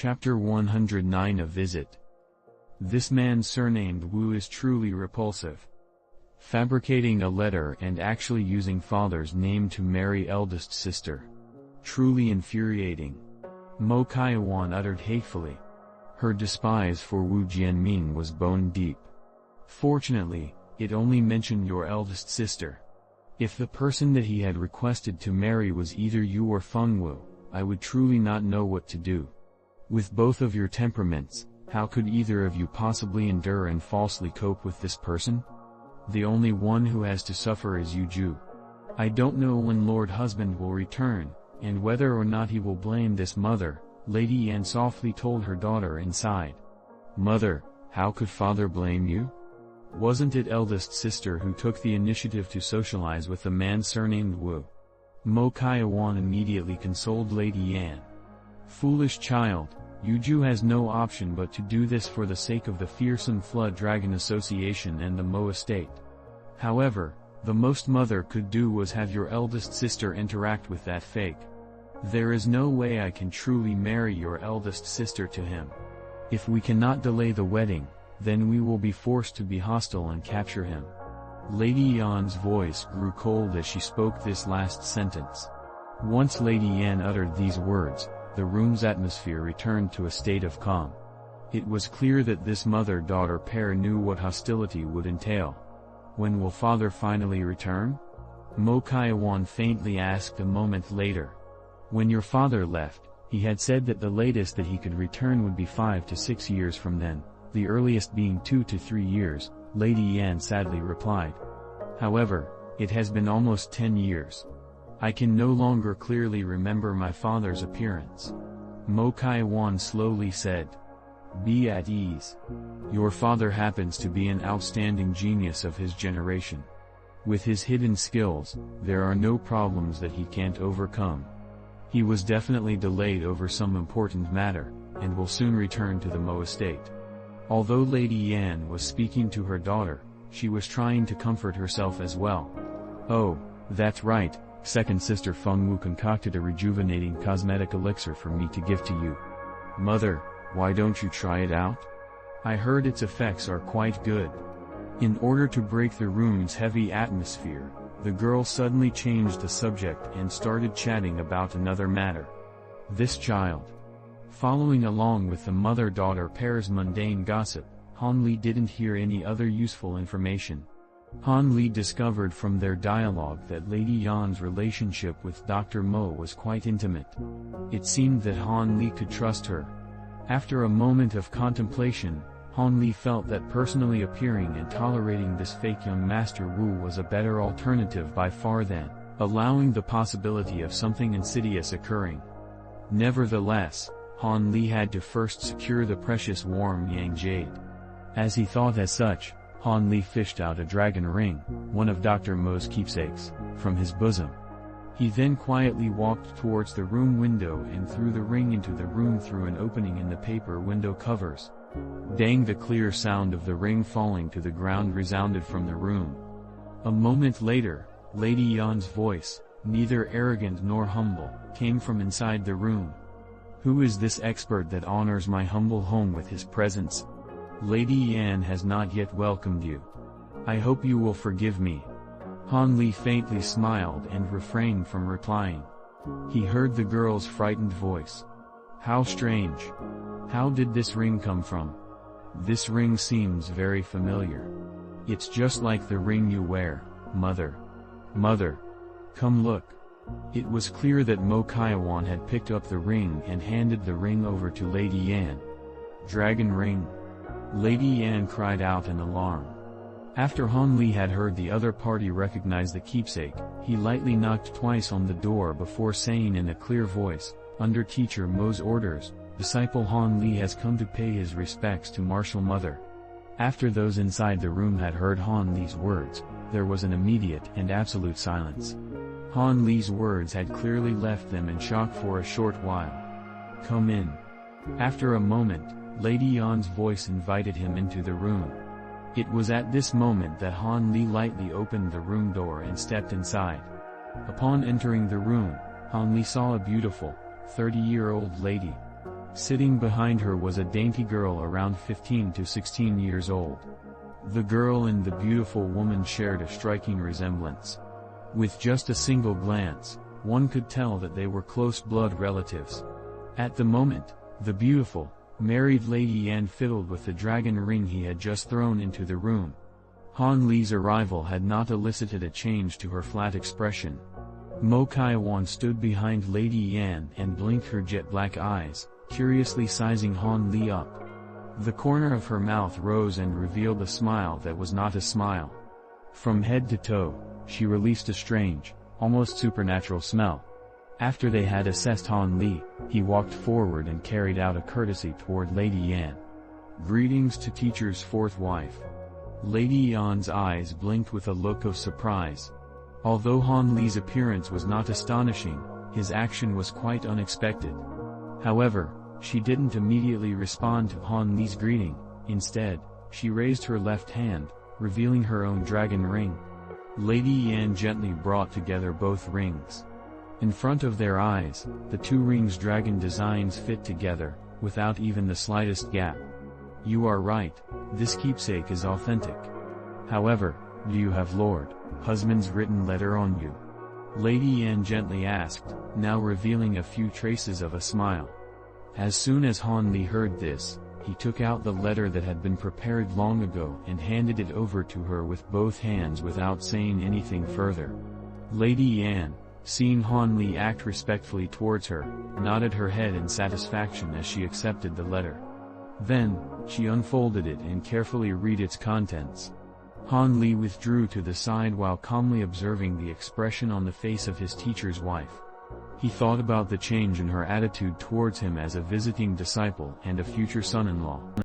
Chapter 109 A Visit. This man surnamed Wu is truly repulsive. Fabricating a letter and actually using father's name to marry eldest sister. Truly infuriating. Mo Kaiwan uttered hatefully. Her despise for Wu Jianming was bone deep. Fortunately, it only mentioned your eldest sister. If the person that he had requested to marry was either you or Feng Wu, I would truly not know what to do. With both of your temperaments, how could either of you possibly endure and falsely cope with this person? The only one who has to suffer is you Ju. I don't know when Lord Husband will return, and whether or not he will blame this mother, Lady Yan softly told her daughter inside. Mother, how could father blame you? Wasn't it eldest sister who took the initiative to socialize with the man surnamed Wu? Mo Kaiwan immediately consoled Lady Yan. Foolish child, Yuju has no option but to do this for the sake of the fearsome Flood Dragon Association and the Mo estate. However, the most mother could do was have your eldest sister interact with that fake. There is no way I can truly marry your eldest sister to him. If we cannot delay the wedding, then we will be forced to be hostile and capture him. Lady Yan's voice grew cold as she spoke this last sentence. Once Lady Yan uttered these words, the room's atmosphere returned to a state of calm. It was clear that this mother-daughter pair knew what hostility would entail. When will father finally return? Mo Kaiwan faintly asked a moment later. When your father left, he had said that the latest that he could return would be 5 to 6 years from then, the earliest being 2 to 3 years, Lady Yan sadly replied. However, it has been almost 10 years. I can no longer clearly remember my father's appearance. Mo Kaiwan slowly said. Be at ease. Your father happens to be an outstanding genius of his generation. With his hidden skills, there are no problems that he can't overcome. He was definitely delayed over some important matter, and will soon return to the Mo estate. Although Lady Yan was speaking to her daughter, she was trying to comfort herself as well. Oh, that's right. Second sister Feng Wu concocted a rejuvenating cosmetic elixir for me to give to you. Mother, why don't you try it out? I heard its effects are quite good. In order to break the room's heavy atmosphere, the girl suddenly changed the subject and started chatting about another matter. This child. Following along with the mother-daughter pair's mundane gossip, Han Li didn't hear any other useful information. Han Li discovered from their dialogue that Lady Yan's relationship with Dr. Mo was quite intimate. It seemed that Han Li could trust her. After a moment of contemplation, Han Li felt that personally appearing and tolerating this fake young Master Wu was a better alternative by far than allowing the possibility of something insidious occurring. Nevertheless, Han Li had to first secure the precious warm Yang Jade. As he thought as such, Han Li fished out a dragon ring, one of Dr. Mo's keepsakes, from his bosom. He then quietly walked towards the room window and threw the ring into the room through an opening in the paper window covers. Dang! The clear sound of the ring falling to the ground resounded from the room. A moment later, Lady Yan's voice, neither arrogant nor humble, came from inside the room. Who is this expert that honors my humble home with his presence? Lady Yan has not yet welcomed you. I hope you will forgive me. Han Li faintly smiled and refrained from replying. He heard the girl's frightened voice. How strange. How did this ring come from? This ring seems very familiar. It's just like the ring you wear, mother. Mother. Come look. It was clear that Mo Kaiwan had picked up the ring and handed the ring over to Lady Yan. Dragon ring. Lady Yan cried out in alarm. After Han Li had heard the other party recognize the keepsake, he lightly knocked twice on the door before saying in a clear voice, under Teacher Mo's orders, disciple Han Li has come to pay his respects to Martial Mother. After those inside the room had heard Han Li's words, there was an immediate and absolute silence. Han Li's words had clearly left them in shock for a short while. Come in. After a moment, Lady Yan's voice invited him into the room. It was at this moment that Han Li lightly opened the room door and stepped inside. Upon entering the room, Han Li saw a beautiful, 30-year-old lady. Sitting behind her was a dainty girl around 15 to 16 years old. The girl and the beautiful woman shared a striking resemblance. With just a single glance, one could tell that they were close blood relatives. At the moment, the beautiful, married Lady Yan fiddled with the dragon ring he had just thrown into the room. Han Li's arrival had not elicited a change to her flat expression. Mo Kaiwan stood behind Lady Yan and blinked her jet-black eyes, curiously sizing Han Li up. The corner of her mouth rose and revealed a smile that was not a smile. From head to toe, she released a strange, almost supernatural smell. After they had assessed Han Li, he walked forward and carried out a courtesy toward Lady Yan. "Greetings to teacher's fourth wife." Lady Yan's eyes blinked with a look of surprise. Although Han Li's appearance was not astonishing, his action was quite unexpected. However, she didn't immediately respond to Han Li's greeting. Instead, she raised her left hand, revealing her own dragon ring. Lady Yan gently brought together both rings. In front of their eyes, the two rings' dragon designs fit together, without even the slightest gap. "You are right, this keepsake is authentic. However, do you have Lord Husband's written letter on you?" Lady Yan gently asked, now revealing a few traces of a smile. As soon as Han Li heard this, he took out the letter that had been prepared long ago and handed it over to her with both hands without saying anything further. Lady Yan, seeing Han Li act respectfully towards her, nodded her head in satisfaction as she accepted the letter. Then, she unfolded it and carefully read its contents. Han Li withdrew to the side while calmly observing the expression on the face of his teacher's wife. He thought about the change in her attitude towards him as a visiting disciple and a future son-in-law.